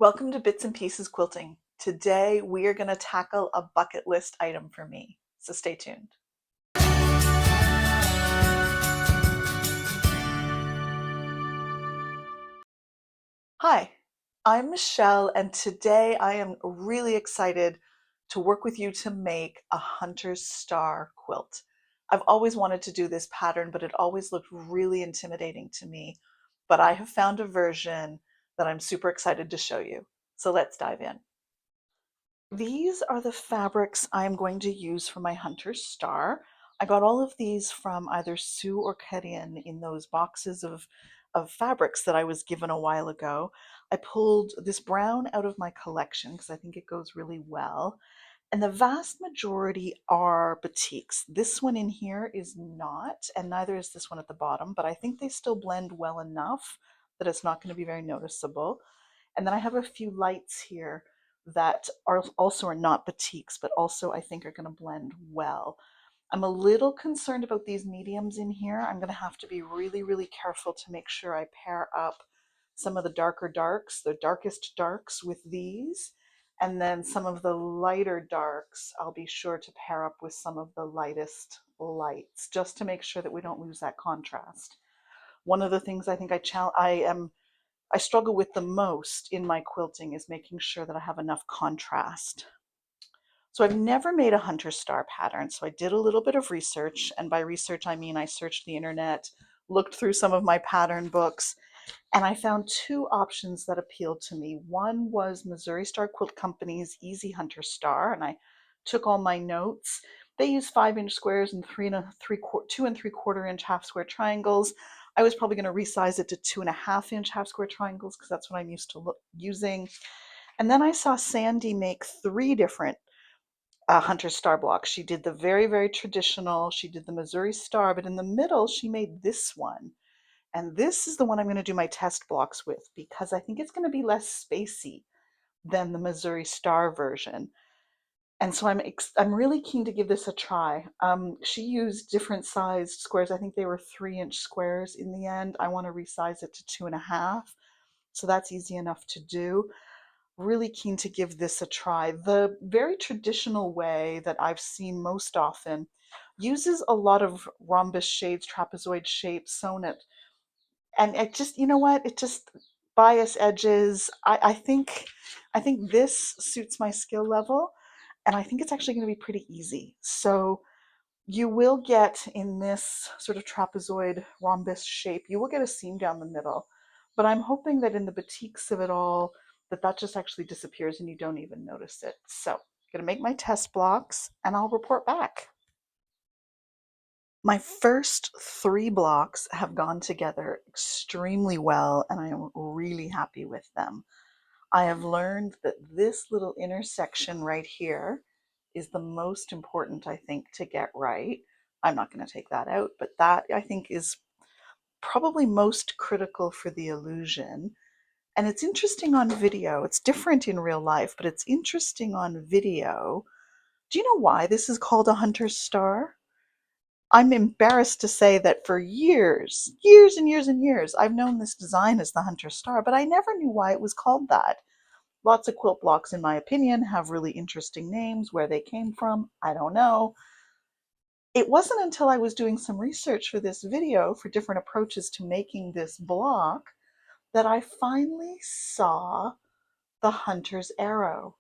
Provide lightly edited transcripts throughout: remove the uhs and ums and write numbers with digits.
Welcome to Bits and Pieces Quilting. Today we are going to tackle a bucket list item for me, so stay tuned. Hi, I'm Michelle, and today I am really excited to work with you to make a hunter's star quilt. I've always wanted to do this pattern, but it always looked really intimidating to me. But I have found a version that I'm super excited to show you. So let's dive in. These are the fabrics I'm going to use for my hunter's star. I got all of these from either Sue or Kerian in those boxes of fabrics that I was given a while ago. I pulled this brown out of my collection because I think it goes really well. And the vast majority are batiks. This one in here is not, and neither is this one at the bottom, but I think they still blend well enough that it's not going to be very noticeable. And then I have a few lights here that are not batiks, but also I think are going to blend well. I'm a little concerned about these mediums in here. I'm going to have to be really, really careful to make sure I pair up some of the darker darks, the darkest darks with these. And then some of the lighter darks, I'll be sure to pair up with some of the lightest lights, just to make sure that we don't lose that contrast. One of the things I think I struggle with the most in my quilting is making sure that I have enough contrast. So I've never made a hunter star pattern, so I did a little bit of research, and by research I mean I searched the internet, looked through some of my pattern books, and I found two options that appealed to me. One was Missouri Star Quilt Company's Easy Hunter Star, and I took all my notes. They use 5-inch squares and 2 3/4 inch half square triangles. I was probably going to resize it to 2.5-inch half square triangles because that's what I'm used to using. And then I saw Sandy make 3 different Hunter Star blocks. She did the very, very traditional, she did the Missouri Star, but in the middle she made this one. And this is the one I'm going to do my test blocks with because I think it's going to be less spacey than the Missouri Star version. And so I'm really keen to give this a try. She used different sized squares. I think they were 3-inch squares in the end. I want to resize it to 2.5. So that's easy enough to do. Really keen to give this a try. The very traditional way that I've seen most often uses a lot of rhombus shades, trapezoid shapes sewn it. And it just, you know what? It just bias edges. I think this suits my skill level, and I think it's actually going to be pretty easy. So you will get in this sort of trapezoid rhombus shape, you will get a seam down the middle, but I'm hoping that in the batiks of it all, that just actually disappears and you don't even notice it. So I'm going to make my test blocks and I'll report back. My first 3 blocks have gone together extremely well, and I am really happy with them. I have learned that this little intersection right here is the most important, I think, to get right. I'm not going to take that out, but that I think is probably most critical for the illusion. And it's interesting on video. It's different in real life, but it's interesting on video. Do you know why this is called a hunter's star? I'm embarrassed to say that for years and years and years, I've known this design as the hunter's star, but I never knew why it was called that. Lots of quilt blocks, in my opinion, have really interesting names. Where they came from, I don't know. It wasn't until I was doing some research for this video for different approaches to making this block that I finally saw the hunter's arrow.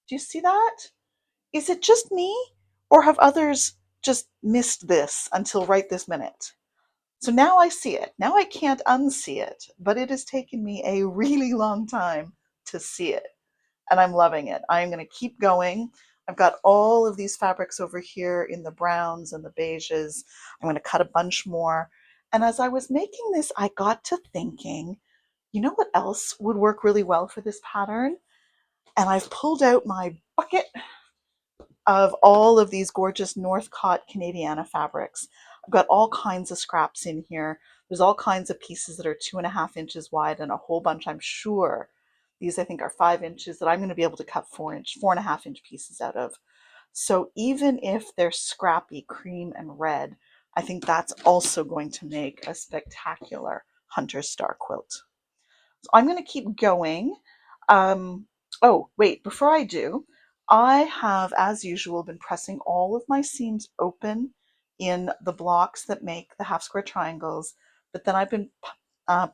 Do you see that? Is it just me, or have others just missed this until right this minute? So now I see it. Now I can't unsee it, but it has taken me a really long time to see it, and I'm loving it. I'm going to keep going. I've got all of these fabrics over here in the browns and the beiges. I'm going to cut a bunch more. And as I was making this, I got to thinking, you know what else would work really well for this pattern? And I've pulled out my bucket of all of these gorgeous Northcott Canadiana fabrics. I've got all kinds of scraps in here. There's all kinds of pieces that are 2.5 inches wide and a whole bunch, I'm sure. These I think are 5 inches that I'm going to be able to cut 4.5 inch pieces out of. So even if they're scrappy cream and red, I think that's also going to make a spectacular hunter star quilt. So I'm going to keep going. Um, oh, wait, before I do, I have, as usual, been pressing all of my seams open in the blocks that make the half square triangles, but then I've been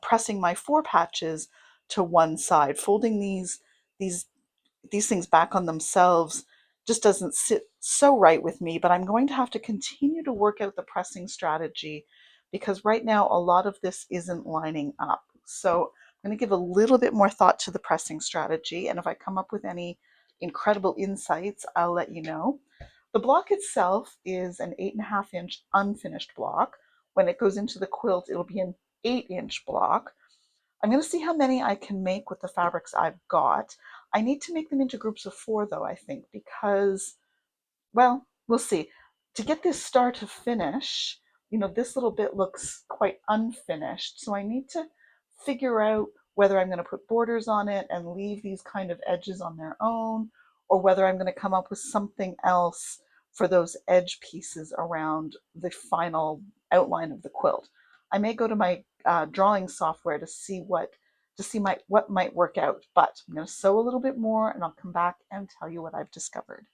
pressing my four patches to one side, folding these these things back on themselves just doesn't sit so right with me, but I'm going to have to continue to work out the pressing strategy because right now a lot of this isn't lining up. So I'm going to give a little bit more thought to the pressing strategy, and if I come up with any incredible insights, I'll let you know. The block itself is an 8.5-inch unfinished block. When it goes into the quilt, it'll be an 8-inch block. I'm going to see how many I can make with the fabrics I've got. I need to make them into groups of four, though, I think, because, well, we'll see. To get this star to finish, this little bit looks quite unfinished. So I need to figure out whether I'm going to put borders on it and leave these kind of edges on their own, or whether I'm going to come up with something else for those edge pieces around the final outline of the quilt. I may go to my drawing software what might work out, but I'm going to sew a little bit more and I'll come back and tell you what I've discovered.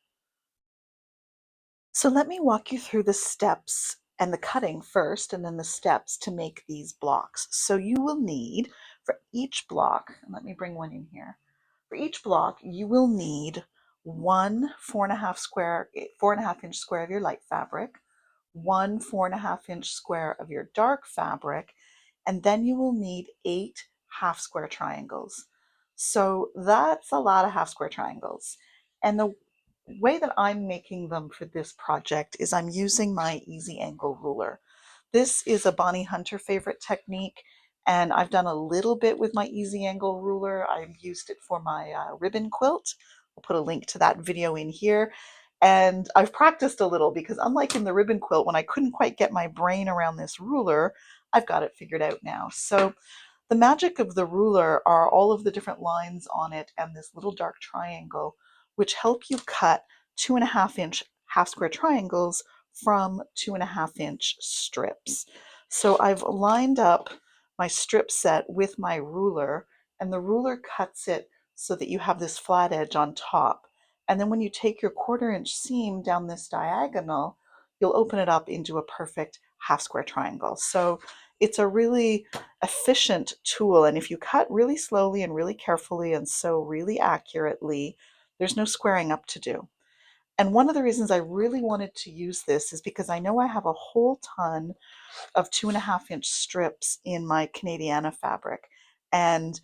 So let me walk you through the steps and the cutting first, and then the steps to make these blocks. So you will need, for each block, and let me bring one in here. For each block, you will need one 4.5-inch square of your light fabric, one 4.5-inch square of your dark fabric, and then you will need 8 half square triangles. So that's a lot of half square triangles. And the way that I'm making them for this project is I'm using my easy angle ruler. This is a Bonnie Hunter favorite technique, and I've done a little bit with my easy angle ruler. I've used it for my ribbon quilt. I'll put a link to that video in here. And I've practiced a little because unlike in the ribbon quilt, when I couldn't quite get my brain around this ruler, I've got it figured out now. So the magic of the ruler are all of the different lines on it and this little dark triangle, which help you cut 2.5-inch half square triangles from 2.5-inch strips. So I've lined up my strip set with my ruler, and the ruler cuts it so that you have this flat edge on top. And then when you take your 1/4-inch seam down this diagonal, you'll open it up into a perfect half square triangle. So it's a really efficient tool. And if you cut really slowly and really carefully and sew really accurately, there's no squaring up to do. And one of the reasons I really wanted to use this is because I know I have a whole ton of 2.5-inch strips in my Canadiana fabric. And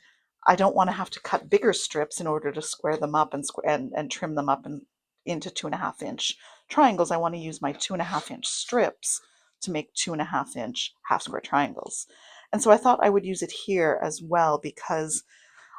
I don't want to have to cut bigger strips in order to square them up and trim them up into 2.5-inch triangles. I want to use my 2.5-inch strips to make 2.5-inch half square triangles. And so I thought I would use it here as well because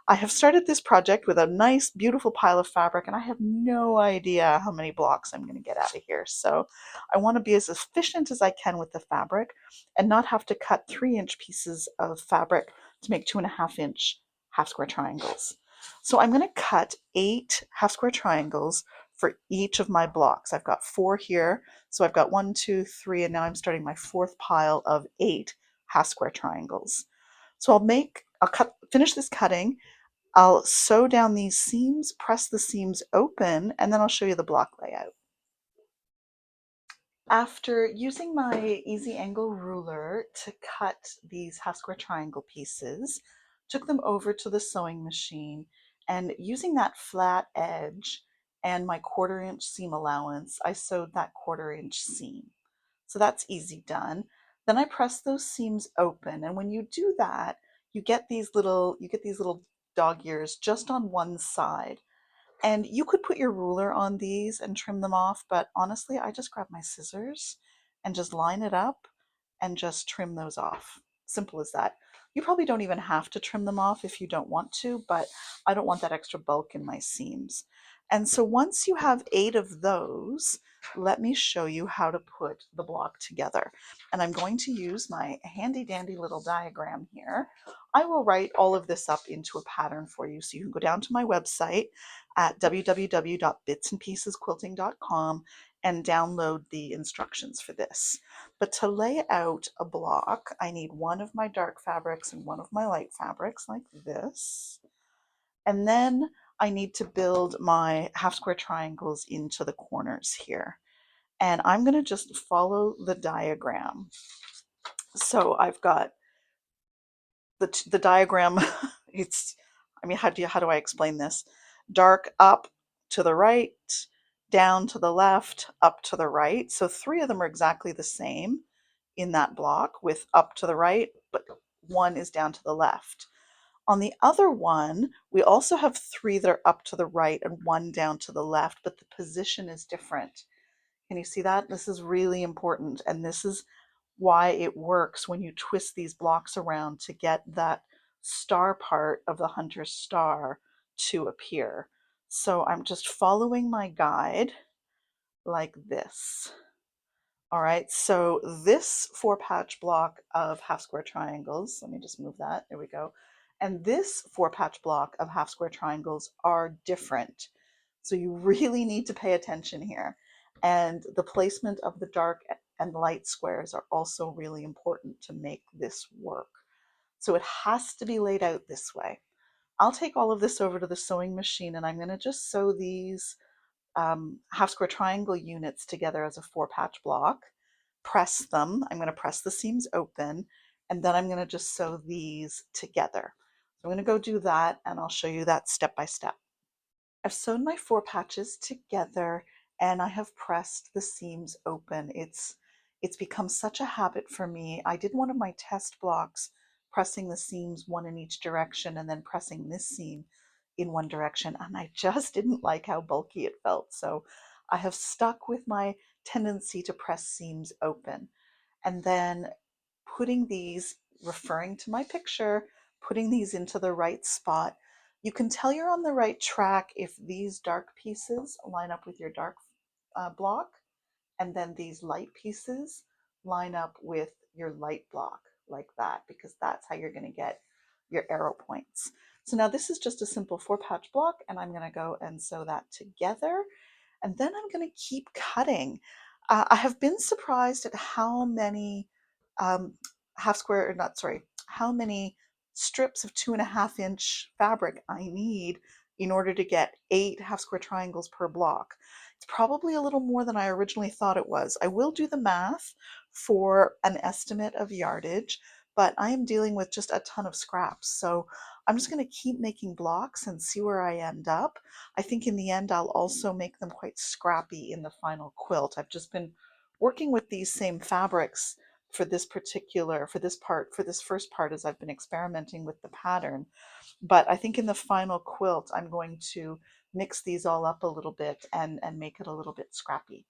I have started this project with a nice, beautiful pile of fabric, and I have no idea how many blocks I'm going to get out of here. So I want to be as efficient as I can with the fabric and not have to cut 3-inch pieces of fabric to make 2.5-inch half square triangles. So I'm going to cut 8 half square triangles for each of my blocks. I've got 4 here, so I've got 1, 2, 3, and now I'm starting my 4th pile of 8 half square triangles. So finish this cutting. I'll sew down these seams, press the seams open, and then I'll show you the block layout. After using my easy angle ruler to cut these half square triangle pieces, took them over to the sewing machine, and using that flat edge and my 1/4-inch seam allowance, I sewed that 1/4-inch seam. So that's easy done. Then I press those seams open, and when you do that, you get these little dog ears just on one side. And you could put your ruler on these and trim them off, but honestly, I just grab my scissors and just line it up and just trim those off. Simple as that. You probably don't even have to trim them off if you don't want to, but I don't want that extra bulk in my seams. And so once you have 8 of those, let me show you how to put the block together. And I'm going to use my handy dandy little diagram here. I will write all of this up into a pattern for you, so you can go down to my website at www.bitsandpiecesquilting.com and download the instructions for this. But to lay out a block, I need one of my dark fabrics and one of my light fabrics like this. And then I need to build my half square triangles into the corners here. And I'm going to just follow the diagram. So I've got the diagram. It's, I mean, how do I explain this? Dark up to the right, down to the left, up to the right. So three of them are exactly the same in that block with up to the right, but one is down to the left. On the other one, we also have three that are up to the right and one down to the left, but the position is different. Can you see that? This is really important, and this is why it works when you twist these blocks around to get that star part of the hunter's star to appear. So I'm just following my guide like this. All right, so this 4-patch block of half square triangles, let me just move that, there we go. And this 4-patch block of half square triangles are different. So you really need to pay attention here. And the placement of the dark and light squares are also really important to make this work. So it has to be laid out this way. I'll take all of this over to the sewing machine and I'm going to just sew these half square triangle units together as a 4-patch block, press them. I'm going to press the seams open, and then I'm going to just sew these together. So I'm going to go do that, and I'll show you that step by step. I've sewn my 4 patches together and I have pressed the seams open. It's become such a habit for me. I did one of my test blocks pressing the seams one in each direction and then pressing this seam in one direction, and I just didn't like how bulky it felt. So I have stuck with my tendency to press seams open, and then putting these, referring to my picture, putting these into the right spot. You can tell you're on the right track if these dark pieces line up with your dark block, and then these light pieces line up with your light block like that, because that's how you're going to get your arrow points. So now this is just a simple 4-patch block, and I'm going to go and sew that together, and then I'm going to keep cutting. I have been surprised at how many half square, or not, sorry, how many strips of 2.5-inch fabric I need in order to get 8 half square triangles per block. It's probably a little more than I originally thought it was. I will do the math for an estimate of yardage, but I am dealing with just a ton of scraps. So I'm just going to keep making blocks and see where I end up. I think in the end, I'll also make them quite scrappy in the final quilt. I've just been working with these same fabrics for this particular, for this first part, as I've been experimenting with the pattern. But I think in the final quilt, I'm going to mix these all up a little bit and make it a little bit scrappy.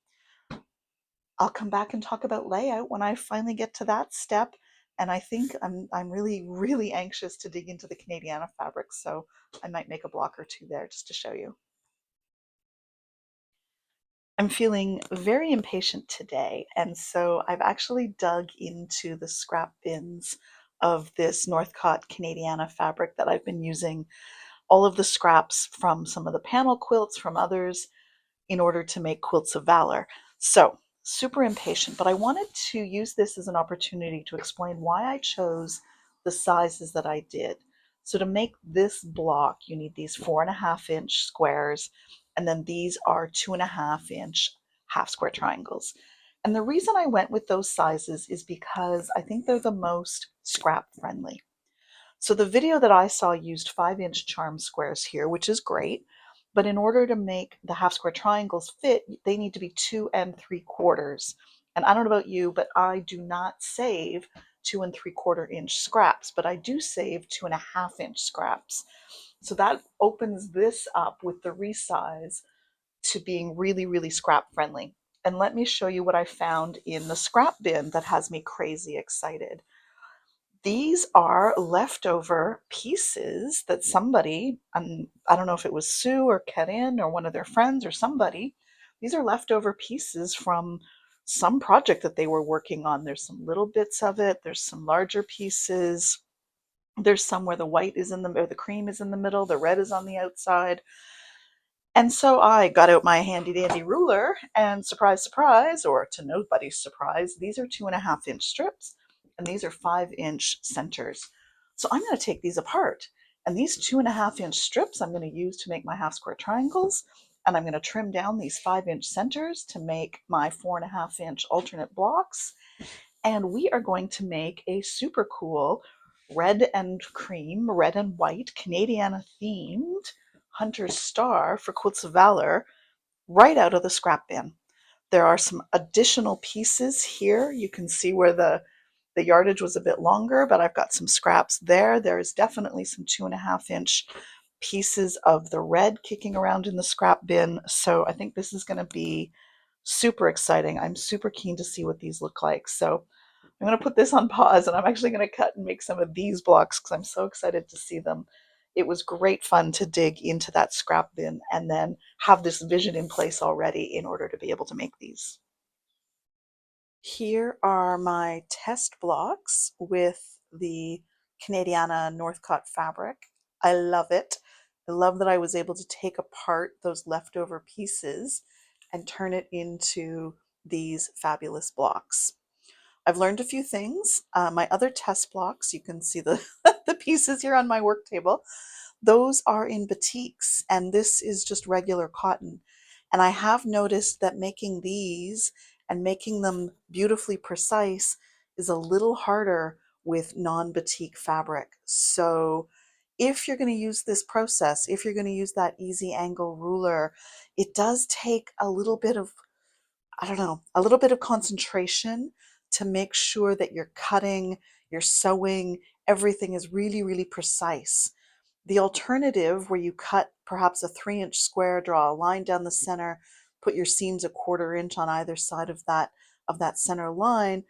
I'll come back and talk about layout when I finally get to that step. And I think I'm really, really anxious to dig into the Canadiana fabric, so I might make a block or two there just to show you. I'm feeling very impatient today, and so I've actually dug into the scrap bins of this Northcott Canadiana fabric that I've been using, all of the scraps from some of the panel quilts from others in order to make quilts of valor. So super impatient, but I wanted to use this as an opportunity to explain why I chose the sizes that I did. So to make this block, you need these 4.5-inch squares, and then these are 2.5-inch half square triangles. And the reason I went with those sizes is because I think they're the most scrap friendly. So the video that I saw used 5-inch charm squares here, which is great. But in order to make the half square triangles fit, they need to be 2 3/4. And I don't know about you, but I do not save 2 3/4-inch scraps, but I do save 2.5-inch scraps. So that opens this up with the resize to being really, really scrap friendly. And let me show you what I found in the scrap bin that has me crazy excited. These are leftover pieces that somebody, I don't know if it was Sue or Kerin or one of their friends or somebody, these are leftover pieces from some project that they were working on. There's some little bits of it, there's some larger pieces, there's some where the white is in the, or the cream is in the middle, the red is on the outside. And so I got out my handy dandy ruler, and surprise, surprise, or to nobody's surprise, these are 2.5-inch strips and these are 5-inch centers. So I'm going to take these apart And these 2.5 inch strips I'm going to use to make my half square triangles. And I'm going to trim down these 5 inch centers to make my 4.5 inch alternate blocks. And we are going to make a super cool red and cream, red and white Canadiana themed Hunter's Star for Quilts of Valor right out of the scrap bin. There are some additional pieces here. You can see where the yardage was a bit longer, but I've got some scraps there. There is definitely some 2.5 inch pieces of the red kicking around in the scrap bin. So I think this is going to be super exciting. I'm super keen to see what these look like. So I'm going to put this on pause and I'm actually going to cut and make some of these blocks because I'm so excited to see them. It was great fun to dig into that scrap bin and then have this vision in place already in order to be able to make these. Here are my test blocks with the Canadiana Northcott fabric. I love it. I love that I was able to take apart those leftover pieces and turn it into these fabulous blocks. I've learned a few things. My other test blocks, you can see the, the pieces here on my work table. Those are in batiks, and this is just regular cotton. And I have noticed that making these and making them beautifully precise is a little harder with non-batik fabric. So if you're going to use this process, if you're going to use that easy angle ruler, it does take a little bit of, I don't know, a little bit of concentration to make sure that you're cutting, you're sewing, everything is really, really precise. The alternative, where you cut perhaps a 3 inch square, draw a line down the center, put your seams a 1/4 inch on either side of that center line,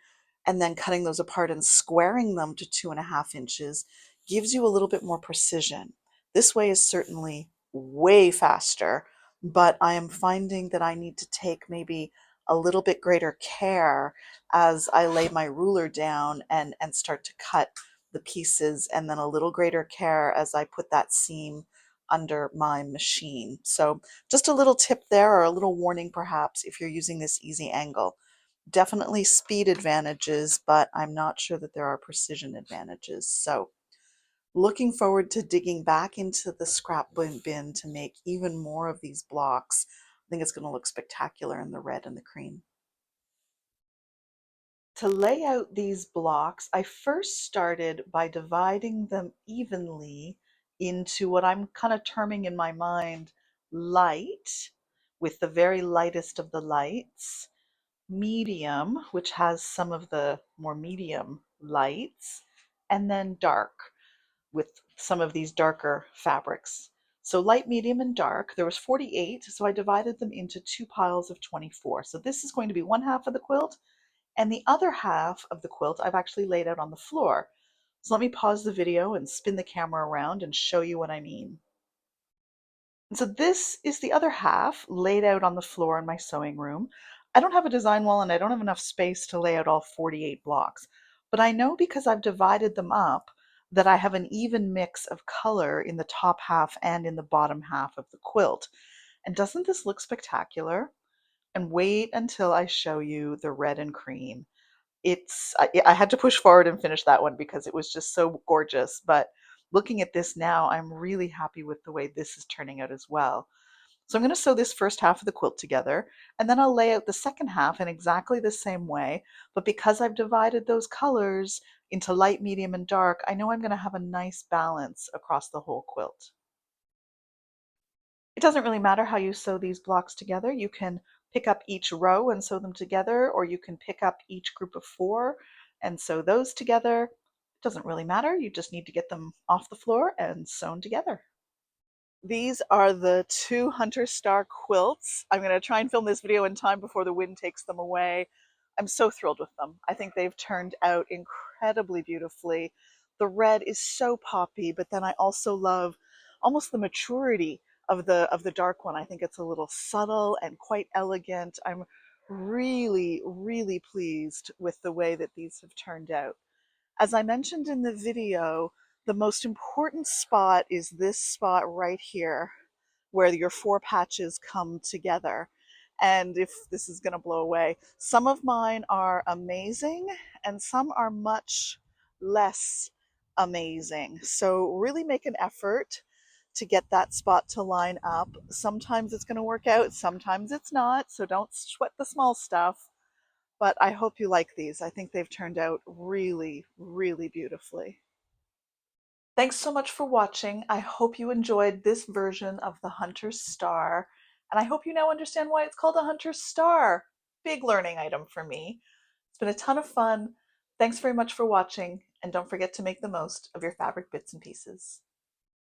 and then cutting those apart and squaring them to 2.5 inches gives you a little bit more precision. This way is certainly way faster, but I am finding that I need to take maybe a little bit greater care as I lay my ruler down and start to cut the pieces, and then a little greater care as I put that seam under my machine. So just a little tip there, or a little warning perhaps, if you're using this easy angle. Definitely speed advantages, but I'm not sure that there are precision advantages. So looking forward to digging back into the scrap bin to make even more of these blocks. I think it's going to look spectacular in the red and the cream. To lay out these blocks, I first started by dividing them evenly into what I'm kind of terming in my mind light, with the very lightest of the lights, medium, which has some of the more medium lights, and then dark, with some of these darker fabrics. So light, medium, and dark. There was 48, so I divided them into two piles of 24. So this is going to be one half of the quilt, and the other half of the quilt I've actually laid out on the floor. So let me pause the video and spin the camera around and show you what I mean. And so this is the other half laid out on the floor in my sewing room. I don't have a design wall and I don't have enough space to lay out all 48 blocks, but I know because I've divided them up that I have an even mix of color in the top half and in the bottom half of the quilt. And doesn't this look spectacular? And wait until I show you the red and cream. I had to push forward and finish that one because it was just so gorgeous. But looking at this now, I'm really happy with the way this is turning out as well. So I'm going to sew this first half of the quilt together, and then I'll lay out the second half in exactly the same way. But because I've divided those colors into light, medium, and dark, I know I'm going to have a nice balance across the whole quilt. It doesn't really matter how you sew these blocks together. You can pick up each row and sew them together, or you can pick up each group of 4 and sew those together. It doesn't really matter. You just need to get them off the floor and sewn together. These are the 2 Hunter Star quilts. I'm going to try and film this video in time before the wind takes them away. I'm so thrilled with them. I think they've turned out incredibly beautifully. The red is so poppy, but then I also love almost the maturity of the dark one. I think it's a little subtle and quite elegant. I'm really, really pleased with the way that these have turned out. As I mentioned in the video, the most important spot is this spot right here, where your 4 patches come together. And if this is going to blow away, some of mine are amazing and some are much less amazing. So really make an effort to get that spot to line up. Sometimes it's going to work out, sometimes it's not, so don't sweat the small stuff. But I hope you like these. I think they've turned out really, really beautifully. Thanks so much for watching. I hope you enjoyed this version of the Hunter's Star, and I hope you now understand why it's called a Hunter's Star. Big learning item for me. It's been a ton of fun. Thanks very much for watching, and don't forget to make the most of your fabric bits and pieces.